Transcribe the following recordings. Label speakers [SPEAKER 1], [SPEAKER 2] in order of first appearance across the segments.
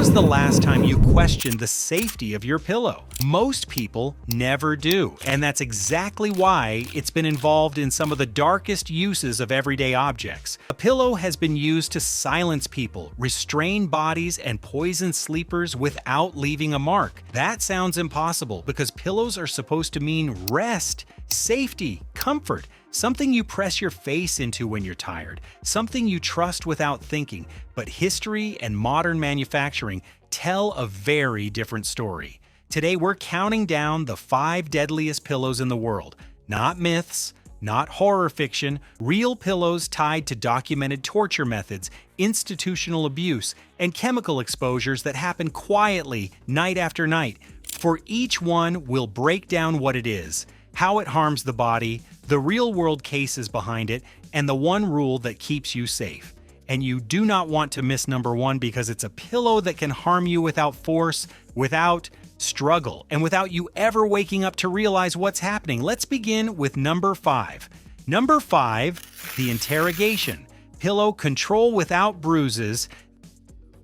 [SPEAKER 1] was the last time you questioned the safety of your pillow? Most people never do, and that's exactly why it's been involved in some of the darkest uses of everyday objects. A pillow has been used to silence people, restrain bodies, and poison sleepers without leaving a mark. That sounds impossible because pillows are supposed to mean rest, safety, comfort. Something you press your face into when you're tired, something you trust without thinking, but history and modern manufacturing tell a very different story. Today we're counting down the 5 deadliest pillows in the world. Not myths, not horror fiction, real pillows tied to documented torture methods, institutional abuse, and chemical exposures that happen quietly night after night. For each one, we'll break down what it is, how it harms the body, the real-world cases behind it, and the one rule that keeps you safe. And you do not want to miss number 1 because it's a pillow that can harm you without force, without struggle, and without you ever waking up to realize what's happening. Let's begin with number 5. Number 5, the interrogation. Pillow control without bruises.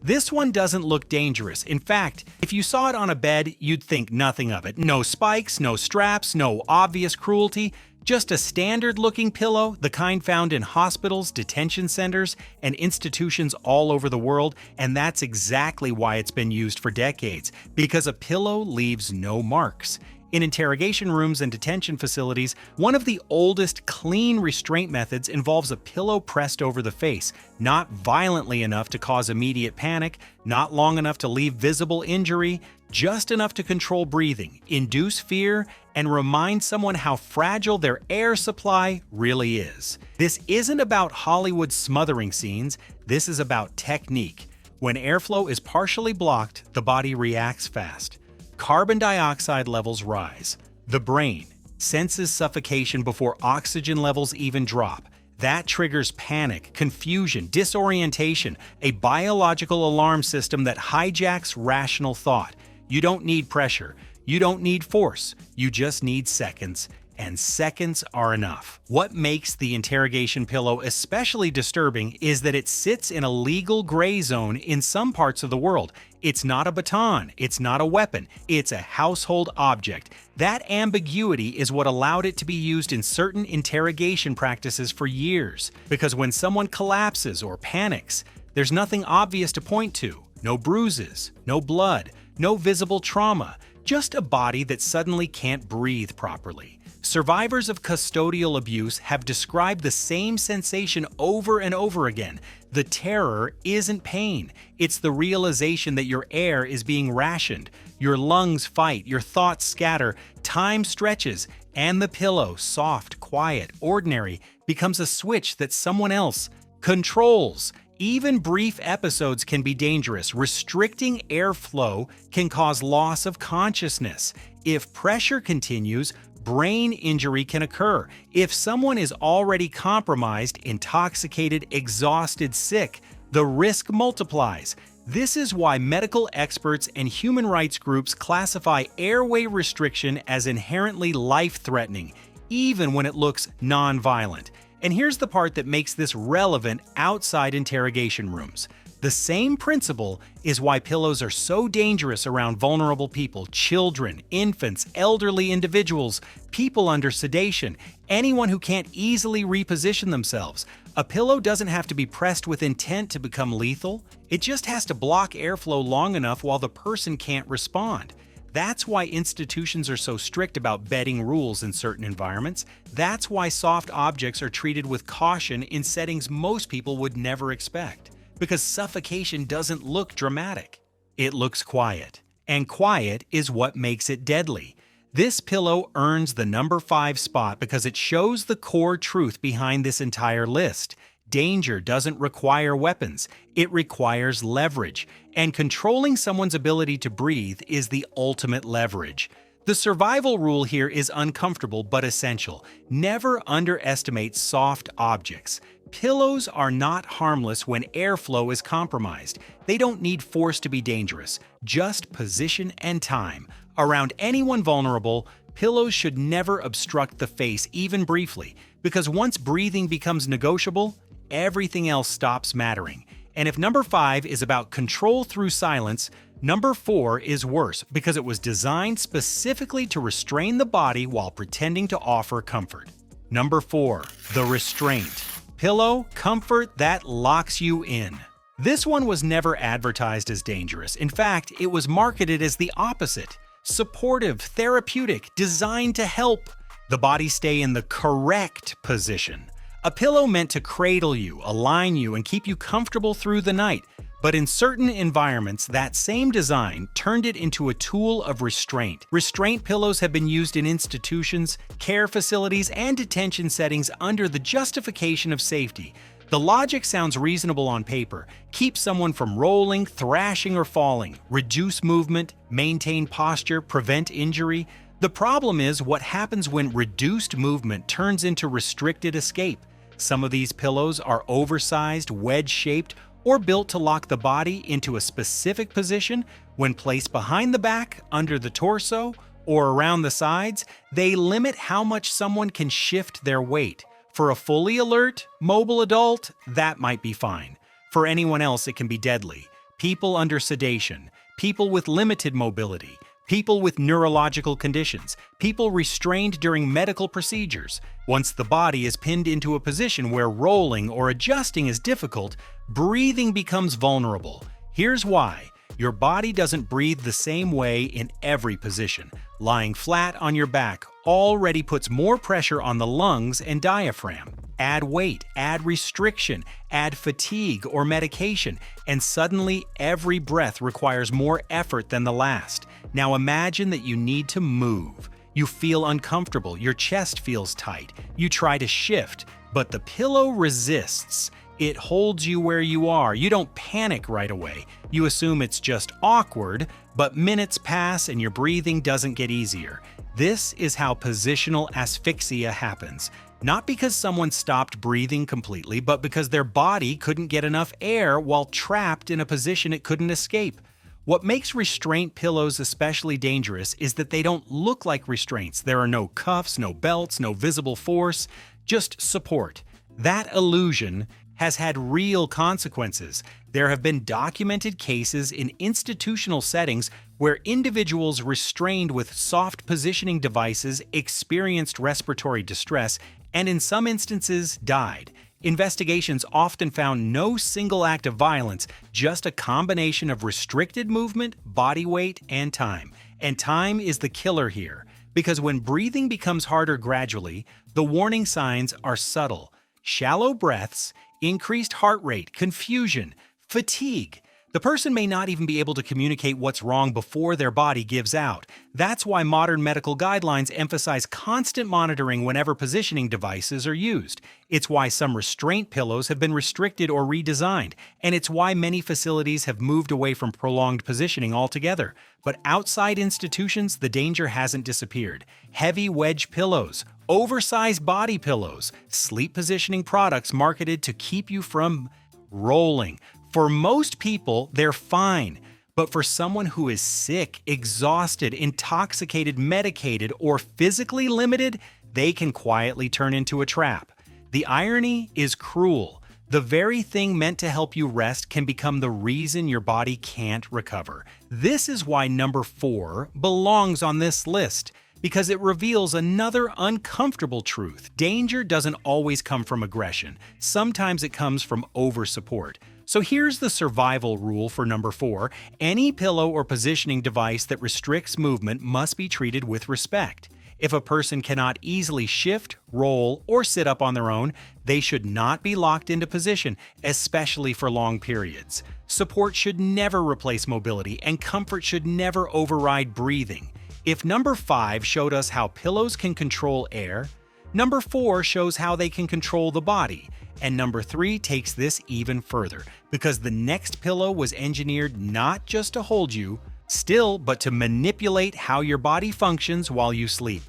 [SPEAKER 1] This one doesn't look dangerous. In fact, if you saw it on a bed, you'd think nothing of it. No spikes, no straps, no obvious cruelty. Just a standard-looking pillow, the kind found in hospitals, detention centers, and institutions all over the world, and that's exactly why it's been used for decades, because a pillow leaves no marks. In interrogation rooms and detention facilities, one of the oldest clean restraint methods involves a pillow pressed over the face, not violently enough to cause immediate panic, not long enough to leave visible injury, just enough to control breathing, induce fear, and remind someone how fragile their air supply really is. This isn't about Hollywood smothering scenes, this is about technique. When airflow is partially blocked, the body reacts fast. Carbon dioxide levels rise. The brain senses suffocation before oxygen levels even drop. That triggers panic, confusion, disorientation, a biological alarm system that hijacks rational thought. You don't need pressure. You don't need force. You just need seconds. And seconds are enough. What makes the interrogation pillow especially disturbing is that it sits in a legal gray zone in some parts of the world. It's not a baton, it's not a weapon, it's a household object. That ambiguity is what allowed it to be used in certain interrogation practices for years. Because when someone collapses or panics, there's nothing obvious to point to. No bruises, no blood, no visible trauma, just a body that suddenly can't breathe properly. Survivors of custodial abuse have described the same sensation over and over again. The terror isn't pain, it's the realization that your air is being rationed. Your lungs fight, your thoughts scatter, time stretches, and the pillow, soft, quiet, ordinary, becomes a switch that someone else controls. Even brief episodes can be dangerous. Restricting airflow can cause loss of consciousness. If pressure continues, brain injury can occur. If someone is already compromised, intoxicated, exhausted, sick, the risk multiplies. This is why medical experts and human rights groups classify airway restriction as inherently life-threatening, even when it looks non-violent. And here's the part that makes this relevant outside interrogation rooms. The same principle is why pillows are so dangerous around vulnerable people, children, infants, elderly individuals, people under sedation, anyone who can't easily reposition themselves. A pillow doesn't have to be pressed with intent to become lethal. It just has to block airflow long enough while the person can't respond. That's why institutions are so strict about bedding rules in certain environments. That's why soft objects are treated with caution in settings most people would never expect. Because suffocation doesn't look dramatic. It looks quiet. And quiet is what makes it deadly. This pillow earns the number 5 spot because it shows the core truth behind this entire list. Danger doesn't require weapons, it requires leverage. And controlling someone's ability to breathe is the ultimate leverage. The survival rule here is uncomfortable but essential. Never underestimate soft objects. Pillows are not harmless when airflow is compromised. They don't need force to be dangerous, just position and time. Around anyone vulnerable, pillows should never obstruct the face even briefly, because once breathing becomes negotiable, everything else stops mattering. And if number 5 is about control through silence, number 4 is worse because it was designed specifically to restrain the body while pretending to offer comfort. Number 4, the restraint. Pillow comfort that locks you in. This one was never advertised as dangerous. In fact, it was marketed as the opposite. Supportive, therapeutic, designed to help the body stay in the correct position. A pillow meant to cradle you, align you, and keep you comfortable through the night. But in certain environments, that same design turned it into a tool of restraint. Restraint pillows have been used in institutions, care facilities, and detention settings under the justification of safety. The logic sounds reasonable on paper. Keep someone from rolling, thrashing, or falling. Reduce movement, maintain posture, prevent injury. The problem is what happens when reduced movement turns into restricted escape. Some of these pillows are oversized, wedge-shaped, or built to lock the body into a specific position. When placed behind the back, under the torso, or around the sides, they limit how much someone can shift their weight. For a fully alert, mobile adult, that might be fine. For anyone else, it can be deadly. People under sedation, people with limited mobility, people with neurological conditions, people restrained during medical procedures. Once the body is pinned into a position where rolling or adjusting is difficult, breathing becomes vulnerable. Here's why. Your body doesn't breathe the same way in every position. Lying flat on your back already puts more pressure on the lungs and diaphragm. Add weight, add restriction, add fatigue or medication, and suddenly every breath requires more effort than the last. Now imagine that you need to move. You feel uncomfortable, your chest feels tight. You try to shift, but the pillow resists. It holds you where you are. You don't panic right away. You assume it's just awkward, but minutes pass and your breathing doesn't get easier. This is how positional asphyxia happens. Not because someone stopped breathing completely, but because their body couldn't get enough air while trapped in a position it couldn't escape. What makes restraint pillows especially dangerous is that they don't look like restraints. There are no cuffs, no belts, no visible force, just support. That illusion has had real consequences. There have been documented cases in institutional settings where individuals restrained with soft positioning devices experienced respiratory distress and in some instances died. Investigations often found no single act of violence, just a combination of restricted movement, body weight, and time. And time is the killer here, because when breathing becomes harder gradually, the warning signs are subtle. Shallow breaths, increased heart rate, confusion, fatigue. The person may not even be able to communicate what's wrong before their body gives out. That's why modern medical guidelines emphasize constant monitoring whenever positioning devices are used. It's why some restraint pillows have been restricted or redesigned, and it's why many facilities have moved away from prolonged positioning altogether. But outside institutions, the danger hasn't disappeared. Heavy wedge pillows, oversized body pillows, sleep positioning products marketed to keep you from rolling. For most people, they're fine. But for someone who is sick, exhausted, intoxicated, medicated, or physically limited, they can quietly turn into a trap. The irony is cruel. The very thing meant to help you rest can become the reason your body can't recover. This is why number 4 belongs on this list, because it reveals another uncomfortable truth. Danger doesn't always come from aggression. Sometimes it comes from oversupport. So here's the survival rule for number 4. Any pillow or positioning device that restricts movement must be treated with respect. If a person cannot easily shift, roll, or sit up on their own, they should not be locked into position, especially for long periods. Support should never replace mobility, and comfort should never override breathing. If number 5 showed us how pillows can control air, number 4 shows how they can control the body. And number 3 takes this even further, because the next pillow was engineered not just to hold you still, but to manipulate how your body functions while you sleep.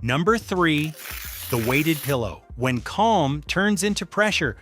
[SPEAKER 1] Number 3, the weighted pillow. When calm turns into pressure.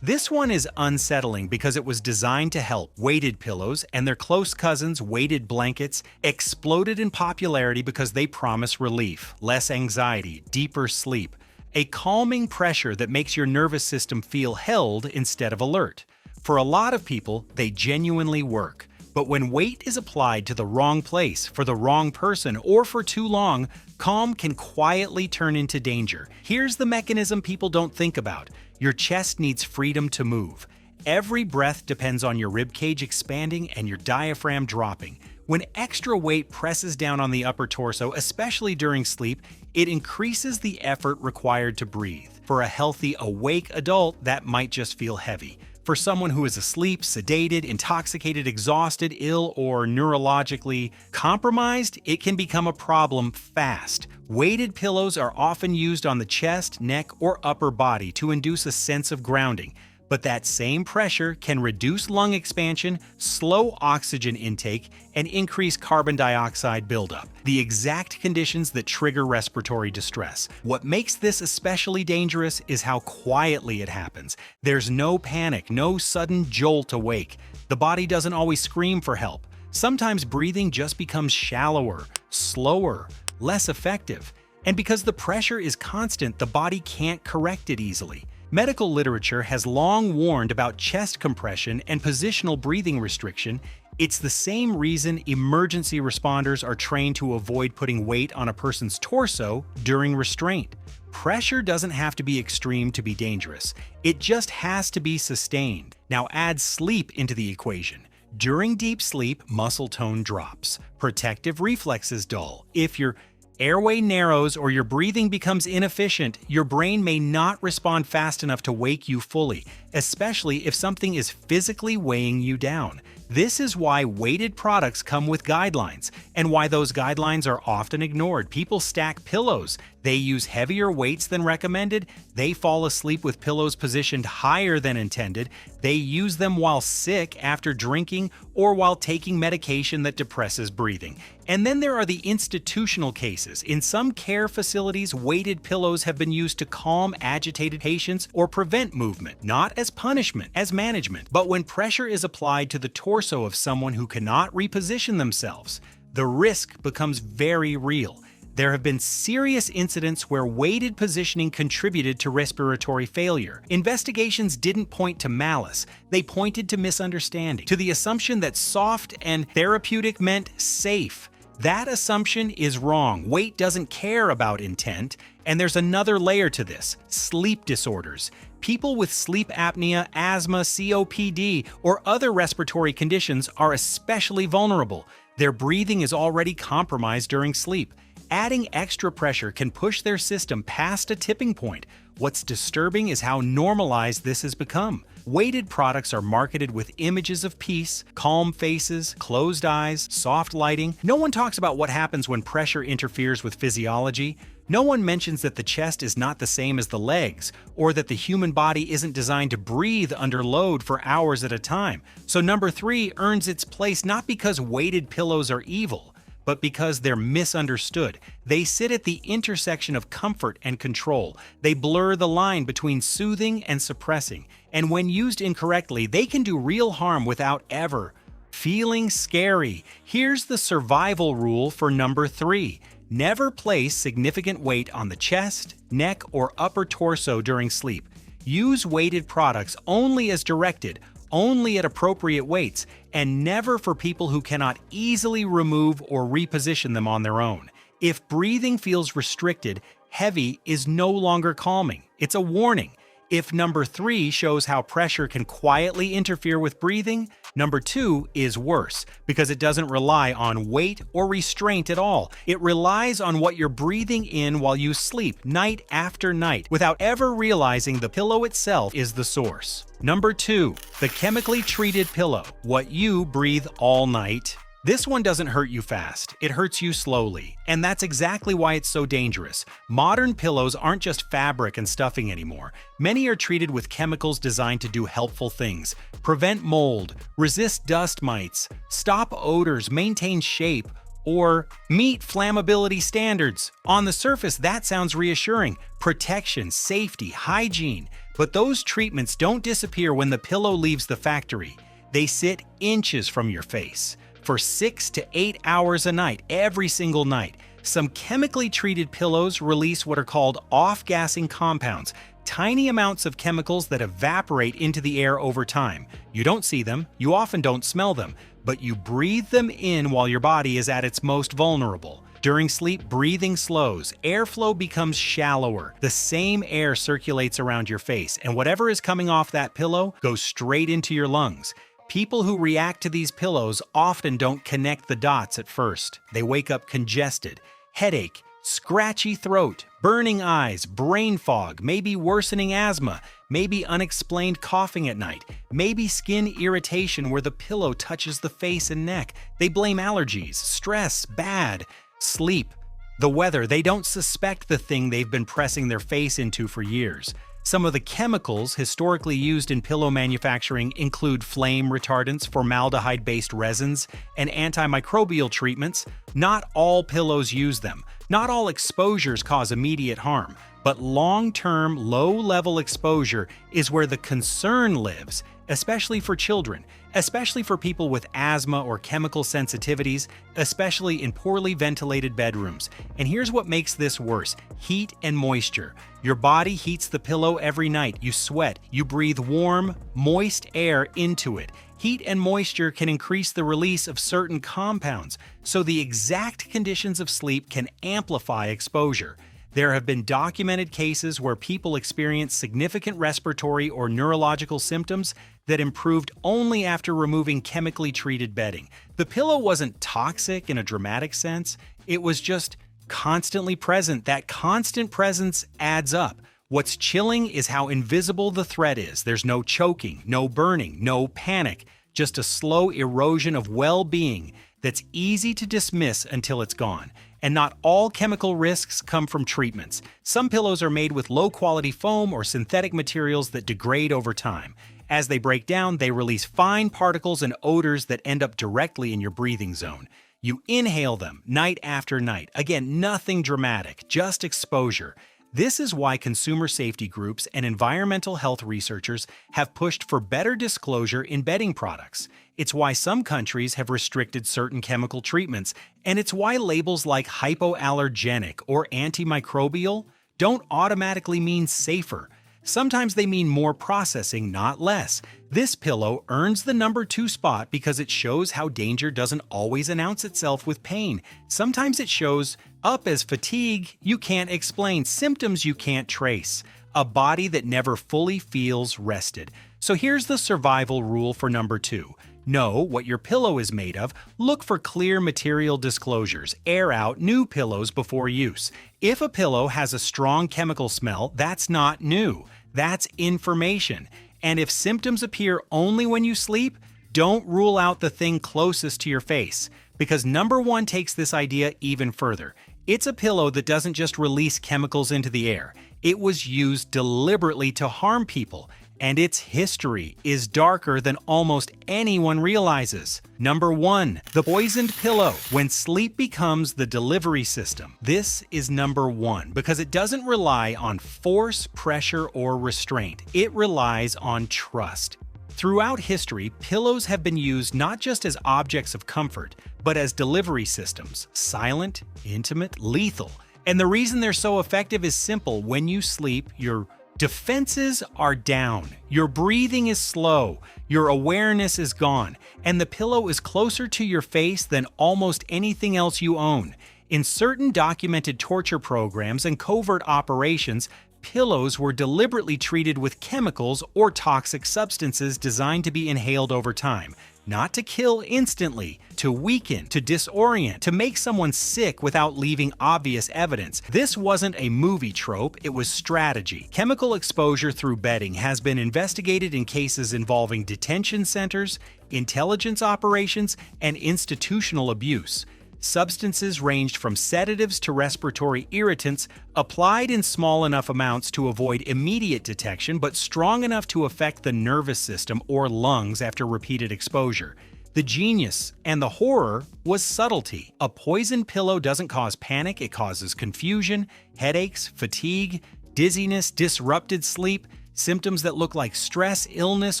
[SPEAKER 1] This one is unsettling because it was designed to help. Weighted pillows and their close cousins, weighted blankets, exploded in popularity because they promise relief, less anxiety, deeper sleep. A calming pressure that makes your nervous system feel held instead of alert. For a lot of people, they genuinely work. But when weight is applied to the wrong place, for the wrong person, or for too long, calm can quietly turn into danger. Here's the mechanism people don't think about. Your chest needs freedom to move. Every breath depends on your ribcage expanding and your diaphragm dropping. When extra weight presses down on the upper torso, especially during sleep, it increases the effort required to breathe. For a healthy, awake adult, that might just feel heavy. For someone who is asleep, sedated, intoxicated, exhausted, ill, or neurologically compromised, it can become a problem fast. Weighted pillows are often used on the chest, neck, or upper body to induce a sense of grounding. But that same pressure can reduce lung expansion, slow oxygen intake, and increase carbon dioxide buildup, the exact conditions that trigger respiratory distress. What makes this especially dangerous is how quietly it happens. There's no panic, no sudden jolt awake. The body doesn't always scream for help. Sometimes breathing just becomes shallower, slower, less effective. And because the pressure is constant, the body can't correct it easily. Medical literature has long warned about chest compression and positional breathing restriction. It's the same reason emergency responders are trained to avoid putting weight on a person's torso during restraint. Pressure doesn't have to be extreme to be dangerous. It just has to be sustained. Now add sleep into the equation. During deep sleep, muscle tone drops. Protective reflexes dull. If your airway narrows or your breathing becomes inefficient, your brain may not respond fast enough to wake you fully, especially if something is physically weighing you down. This is why weighted products come with guidelines, and why those guidelines are often ignored. People stack pillows. They use heavier weights than recommended. They fall asleep with pillows positioned higher than intended. They use them while sick, after drinking, or while taking medication that depresses breathing. And then there are the institutional cases. In some care facilities, weighted pillows have been used to calm agitated patients or prevent movement, not as punishment, as management. But when pressure is applied to the torso of someone who cannot reposition themselves, the risk becomes very real. There have been serious incidents where weighted positioning contributed to respiratory failure. Investigations didn't point to malice, they pointed to misunderstanding, to the assumption that soft and therapeutic meant safe. That assumption is wrong. Weight doesn't care about intent. And there's another layer to this: sleep disorders. People with sleep apnea, asthma, COPD, or other respiratory conditions are especially vulnerable. Their breathing is already compromised during sleep. Adding extra pressure can push their system past a tipping point. What's disturbing is how normalized this has become. Weighted products are marketed with images of peace, calm faces, closed eyes, soft lighting. No one talks about what happens when pressure interferes with physiology. No one mentions that the chest is not the same as the legs, or that the human body isn't designed to breathe under load for hours at a time. So number 3 earns its place not because weighted pillows are evil, but because they're misunderstood. They sit at the intersection of comfort and control. They blur the line between soothing and suppressing. And when used incorrectly, they can do real harm without ever feeling scary. Here's the survival rule for number 3. Never place significant weight on the chest, neck, or upper torso during sleep. Use weighted products only as directed, only at appropriate weights, and never for people who cannot easily remove or reposition them on their own. If breathing feels restricted, heavy is no longer calming. It's a warning. If number 3 shows how pressure can quietly interfere with breathing, number 2 is worse because it doesn't rely on weight or restraint at all. It relies on what you're breathing in while you sleep night after night without ever realizing the pillow itself is the source. Number 2, the chemically treated pillow. What you breathe all night. This one doesn't hurt you fast, it hurts you slowly, and that's exactly why it's so dangerous. Modern pillows aren't just fabric and stuffing anymore. Many are treated with chemicals designed to do helpful things: prevent mold, resist dust mites, stop odors, maintain shape, or meet flammability standards. On the surface, that sounds reassuring: protection, safety, hygiene. But those treatments don't disappear when the pillow leaves the factory. They sit inches from your face. for 6 to 8 hours a night, every single night. Some chemically treated pillows release what are called off-gassing compounds, tiny amounts of chemicals that evaporate into the air over time. You don't see them, you often don't smell them, but you breathe them in while your body is at its most vulnerable. During sleep, breathing slows, airflow becomes shallower, the same air circulates around your face, and whatever is coming off that pillow goes straight into your lungs. People who react to these pillows often don't connect the dots at first. They wake up congested, headache, scratchy throat, burning eyes, brain fog, maybe worsening asthma, maybe unexplained coughing at night, maybe skin irritation where the pillow touches the face and neck. They blame allergies, stress, bad, sleep, the weather. They don't suspect the thing they've been pressing their face into for years. Some of the chemicals historically used in pillow manufacturing include flame retardants, formaldehyde-based resins, and antimicrobial treatments. Not all pillows use them. Not all exposures cause immediate harm, but long-term, low-level exposure is where the concern lives, especially for children, especially for people with asthma or chemical sensitivities, especially in poorly ventilated bedrooms. And here's what makes this worse: heat and moisture. Your body heats the pillow every night. You sweat, you breathe warm, moist air into it. Heat and moisture can increase the release of certain compounds, so the exact conditions of sleep can amplify exposure. There have been documented cases where people experienced significant respiratory or neurological symptoms that improved only after removing chemically treated bedding. The pillow wasn't toxic in a dramatic sense, it was just constantly present. That constant presence adds up. What's chilling is how invisible the threat is. There's no choking, no burning, no panic, just a slow erosion of well-being that's easy to dismiss until it's gone. And not all chemical risks come from treatments. Some pillows are made with low-quality foam or synthetic materials that degrade over time. As they break down, they release fine particles and odors that end up directly in your breathing zone. You inhale them night after night. Again, nothing dramatic, just exposure. This is why consumer safety groups and environmental health researchers have pushed for better disclosure in bedding products. It's why some countries have restricted certain chemical treatments, and it's why labels like hypoallergenic or antimicrobial don't automatically mean safer. Sometimes they mean more processing, not less. This pillow earns the number 2 spot because it shows how danger doesn't always announce itself with pain. Sometimes it shows up as fatigue you can't explain, symptoms you can't trace, a body that never fully feels rested. So here's the survival rule for number 2. Know what your pillow is made of. Look for clear material disclosures. Air out new pillows before use. If a pillow has a strong chemical smell, that's not new. That's information. And if symptoms appear only when you sleep, don't rule out the thing closest to your face, because number 1 takes this idea even further. It's a pillow that doesn't just release chemicals into the air. It was used deliberately to harm people, and its history is darker than almost anyone realizes. Number 1, the poisoned pillow. When sleep becomes the delivery system, this is number 1 because it doesn't rely on force, pressure, or restraint. It relies on trust. Throughout history, pillows have been used not just as objects of comfort, but as delivery systems: silent, intimate, lethal. And the reason they're so effective is simple. When you sleep, your defenses are down, your breathing is slow, your awareness is gone, and the pillow is closer to your face than almost anything else you own. In certain documented torture programs and covert operations, pillows were deliberately treated with chemicals or toxic substances designed to be inhaled over time. Not to kill instantly, to weaken, to disorient, to make someone sick without leaving obvious evidence. This wasn't a movie trope, it was strategy. Chemical exposure through bedding has been investigated in cases involving detention centers, intelligence operations, and institutional abuse. Substances ranged from sedatives to respiratory irritants, applied in small enough amounts to avoid immediate detection but strong enough to affect the nervous system or lungs after repeated exposure. The genius and the horror was subtlety. A poisoned pillow doesn't cause panic, it causes confusion, headaches, fatigue, dizziness, disrupted sleep, symptoms that look like stress, illness,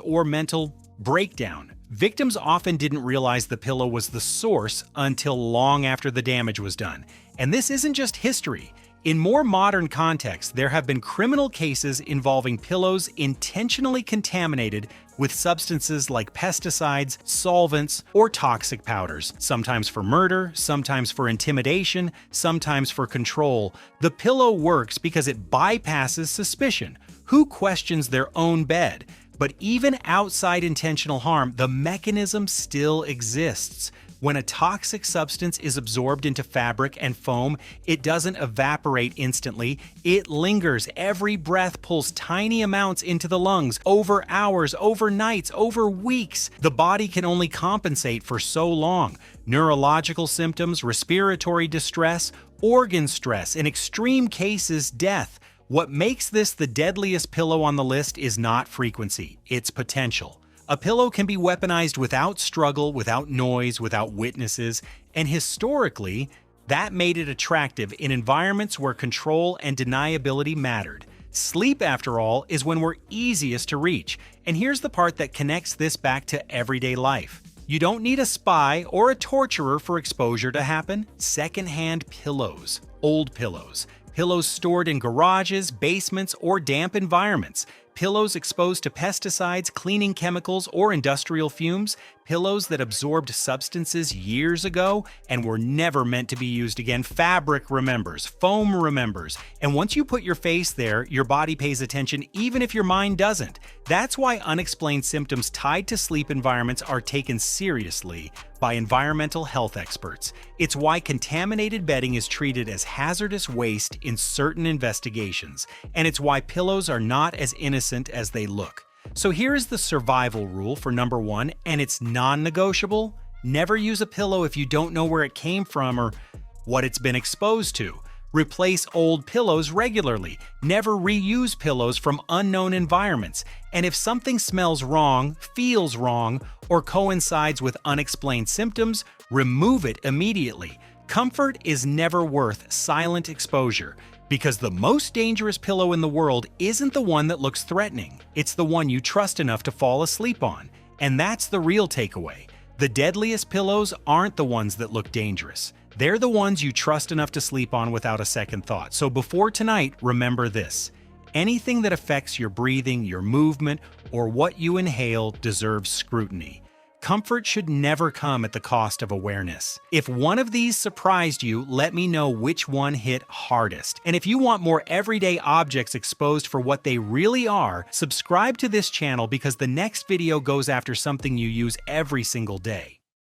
[SPEAKER 1] or mental breakdown. Victims often didn't realize the pillow was the source until long after the damage was done. And this isn't just history. In more modern contexts, there have been criminal cases involving pillows intentionally contaminated with substances like pesticides, solvents, or toxic powders, sometimes for murder, sometimes for intimidation, sometimes for control. The pillow works because it bypasses suspicion. Who questions their own bed? But even outside intentional harm, the mechanism still exists. When a toxic substance is absorbed into fabric and foam, it doesn't evaporate instantly. It lingers. Every breath pulls tiny amounts into the lungs over hours, over nights, over weeks. The body can only compensate for so long. Neurological symptoms, respiratory distress, organ stress, in extreme cases, death. What makes this the deadliest pillow on the list is not frequency, it's potential. A pillow can be weaponized without struggle, without noise, without witnesses, and historically, that made it attractive in environments where control and deniability mattered. Sleep, after all, is when we're easiest to reach, and here's the part that connects this back to everyday life. You don't need a spy or a torturer for exposure to happen. Secondhand pillows, old pillows. Pillows stored in garages, basements, or damp environments. Pillows exposed to pesticides, cleaning chemicals, or industrial fumes. Pillows that absorbed substances years ago and were never meant to be used again. Fabric remembers, foam remembers, and once you put your face there, your body pays attention even if your mind doesn't. That's why unexplained symptoms tied to sleep environments are taken seriously by environmental health experts. It's why contaminated bedding is treated as hazardous waste in certain investigations, and it's why pillows are not as innocent as they look. So here is the survival rule for number 1, and it's non-negotiable. Never use a pillow if you don't know where it came from or what it's been exposed to. Replace old pillows regularly. Never reuse pillows from unknown environments. And if something smells wrong, feels wrong, or coincides with unexplained symptoms, remove it immediately. Comfort is never worth silent exposure, because the most dangerous pillow in the world isn't the one that looks threatening. It's the one you trust enough to fall asleep on. And that's the real takeaway. The deadliest pillows aren't the ones that look dangerous. They're the ones you trust enough to sleep on without a second thought. So before tonight, remember this. Anything that affects your breathing, your movement, or what you inhale deserves scrutiny. Comfort should never come at the cost of awareness. If one of these surprised you, let me know which one hit hardest. And if you want more everyday objects exposed for what they really are, subscribe to this channel because the next video goes after something you use every single day.